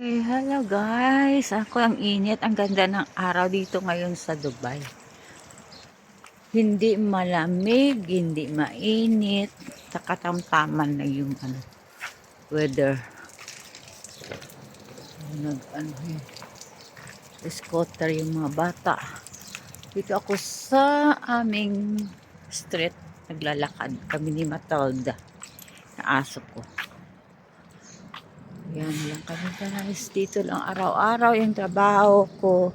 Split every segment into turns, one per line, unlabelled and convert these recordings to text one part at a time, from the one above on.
Hello guys! Ako ang init. Ang ganda ng araw dito ngayon sa Dubai. Hindi malamig, hindi mainit. Katamtaman na yung weather. Scooter yung mga bata. Dito ako sa aming street. Naglalakad kami ni Matilda na aso ko. Yan lang kami guys. Dito lang araw-araw yung trabaho ko.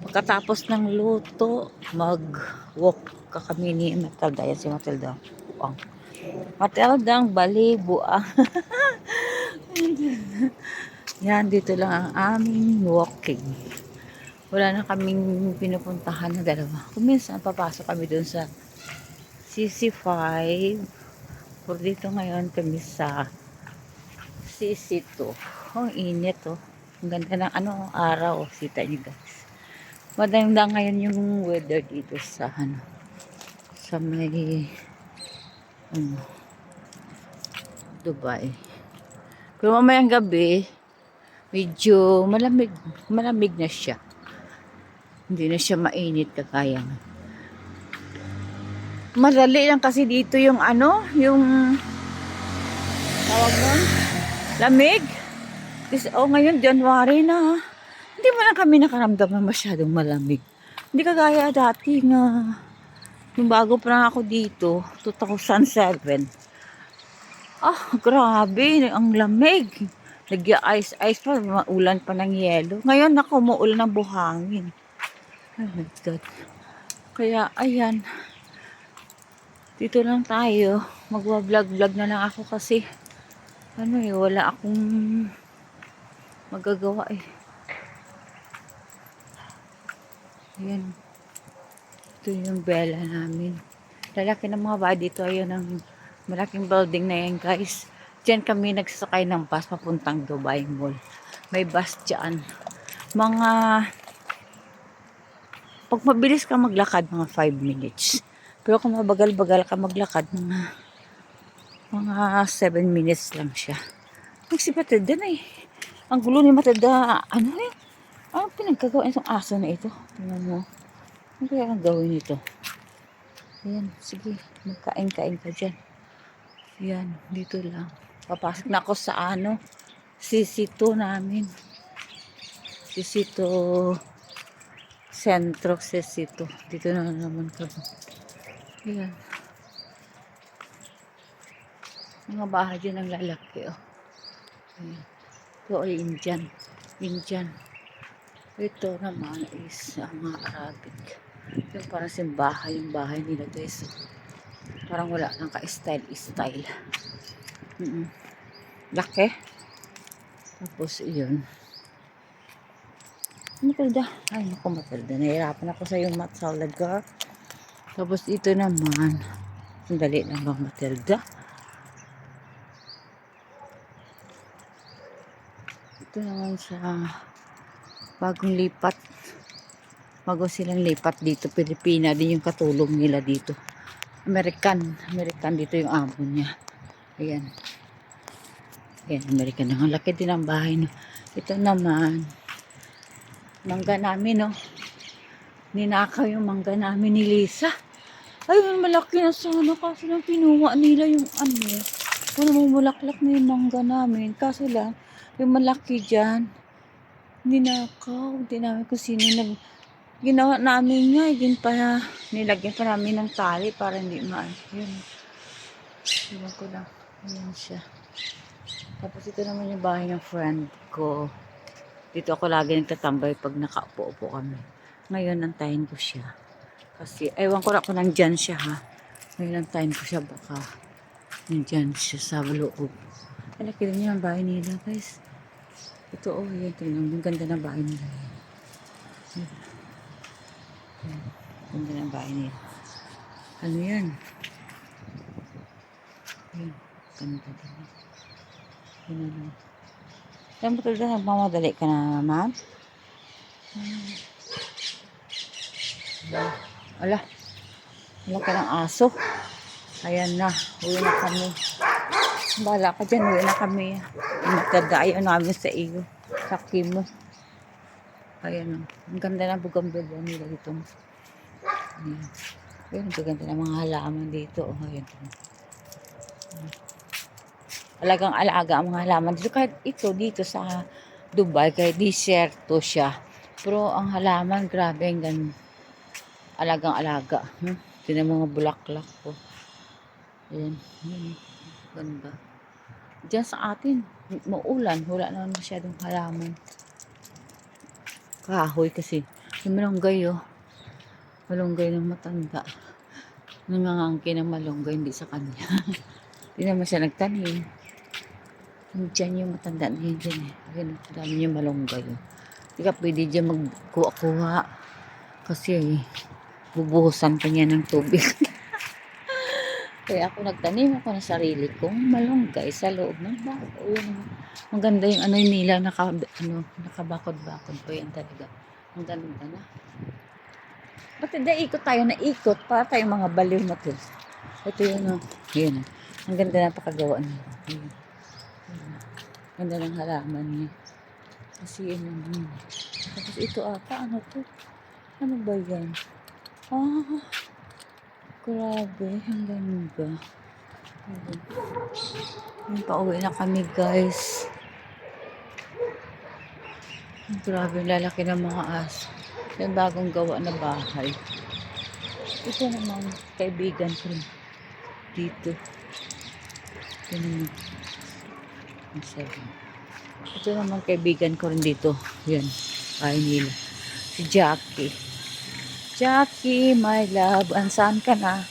Pagkatapos ng luto, mag-walk ka kami ni Matilda. Yan si Matilda. Buang. Matildang balibuang. Yan, dito lang ang aming walking. Wala na kaming pinupuntahan na dalawa. Kung minsan, papasok kami dun sa CC5. Por dito ngayon kami sa CC2. Ang init oh. Ang ganda ng araw. Sita niyo guys. Maganda ngayon yung weather dito sa sa may Dubai. Pero mamayang gabi medyo malamig na siya. Hindi na siya mainit kagaya. Madali lang kasi dito yung yung tawag nun, lamig. Kasi ngayon January na. Hindi mo lang kami nakaramdam na masyadong malamig. Hindi kagaya dati nga. Yung bago pa lang ako dito, 2007. Grabe. Ang lamig. Nag-ice pa. Maulan pa ng yelo. Ngayon ako, umuulan ng buhangin. Oh my God. Kaya, ayan. Dito lang tayo. Magwa-vlog-vlog na lang ako kasi wala akong magagawa eh. Ayan. Ito yung bela namin. Lalaki ng mga bahay dito. Ayun ang malaking building na yan guys. Diyan kami nagsasakay ng bus papuntang Dubai Mall. May bus dyan. Pag mabilis ka maglakad, mga 5 minutes. Pero kung mabagal-bagal ka maglakad, mga 7 minutes lang siya. Si Matilda na eh. Ang gulo ni Matilda. Ano pinagkagawa itong aso na ito? Tingnan mo. Ano kaya ang gawin ito? Ayan, sige. Magkain-kain ka dyan. Ayan, dito lang. Papasok na ako sa CC2 namin. CC2 Sentro CC2. Dito na naman kami. Ayan. Mga bahay dyan ang lalaki. Ayan. Ito ay Indian. Ito naman is mga Arabic. Yung parang simbahan yung bahay nila guys. Parang wala nang ka-style. Laki. Tapos yun. Matilda. Ay naku Matilda. Nahirapan ako sa yung mat salad girl. Tapos ito naman. Sandali lang ba Matilda? Ito naman sa bagong lipat. Bago silang lipat dito, Pilipina din yung katulong nila dito. American dito yung amo niya. Ayan. Ayan, American. Ang laki din ang bahay. No? Ito naman, mangga namin, no? Ninakaw yung mangga namin ni Lisa. Ayun, malaki na sana. Kaso lang pinuha nila yung mamulaklak na yung mangga namin. Kaso lang, yung malaki dyan, ninakaw. Hindi namin kung sino ginawa namin nga, nilagyan pa namin ng tali para hindi yun. Iwan ko lang. Ayan siya. Tapos ito naman yung bahay ng friend ko. Dito ako lagi nagtatambay pag nakaupo-upo kami. Ngayon, nantayin ko siya. Kasi, ewan ko na kung nandyan siya ha. Ngayon, nantayin ko siya baka nandyan siya sa loob. Alaki rin yung bahay nila guys. Ito yun. Tingnan. Ang ganda ng bahay nila. Ganda ng bahay nila. Ano yan? Yan. Ganda din. Yan. Saan mo talaga nagmamadali ka na, ma'am? Ala. Wala ka ng aso. Ayan na. Uwi na kami. Bala ka dyan, uwi na kami. Magdadayo namin sa iyo. Sa Kimo. Ayan o. Ang ganda ng bougainvillea nila dito. Ayan. Ayan, ang ganda ng mga halaman dito. Oh, ayan. Alagang alaga ang mga halaman dito. Kahit ito dito sa Dubai, kahit disyerto siya. Pero ang halaman, grabe ang ganda. Alagang alaga. Tingnan mga bulaklak po. Ayan. Ayan. Ganda. Diyan sa atin, maulan. Wala naman masyadong halaman. Kahoy kasi. Yung malunggay oh. Malunggay ng matanda. Nangangangkin ng malunggay, hindi sa kanya. Hindi naman siya nagtanim. Diyan yung matanda na yun dyan eh. Ganun, dami yung malunggay. Hindi ka pwede dyan magkuha-kuha. Kasi bubuhusan pa niya ng tubig. Kaya ako nagtanim ako ng sarili kong malunggay sa loob ng bahay. Ang ganda yung ano nila, nakabakod-bakod pa yan talaga. Ang ganda na. Ba't hindi ikot tayo na ikot para tayong mga baliw na to. Ito yun o. Yun o. Ang ganda na pakagawa niya. Yun. Ganda ng halaman niya. Kasi yun yun. Tapos ito ata, ano to? Ano ba yan? Ah, grabe. Ang ganda. Yung pauwi na kami guys. Grabe, lalaki ng mga aso. Yung bagong gawa na bahay. Ito naman, kaibigan ko dito. Ito naman. Ito naman, kaibigan ko rin dito. Yan, bahay nila. Si Jackie. Jackie, my love. Ansaan ka na?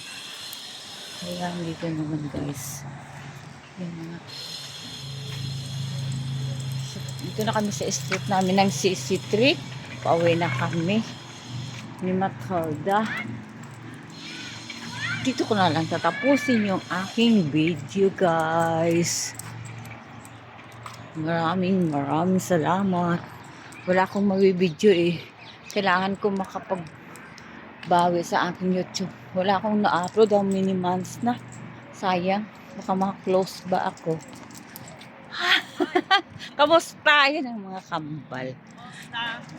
Ayan, dito naman guys. Yan nga. Dito na kami sa street namin ng CC Street. Pauwi na kami ni Matilda. Dito ko na lang tatapusin yung aking video guys. Maraming salamat. Wala akong magbibideo eh. Kailangan ko makapagbawi sa aking YouTube. Wala akong na-upload, ang many months na. Sayang. Baka maka-close ba ako? Kamusta? Yan ang mga kambal.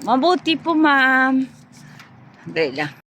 Mabuti po, ma'am. Dahil lang.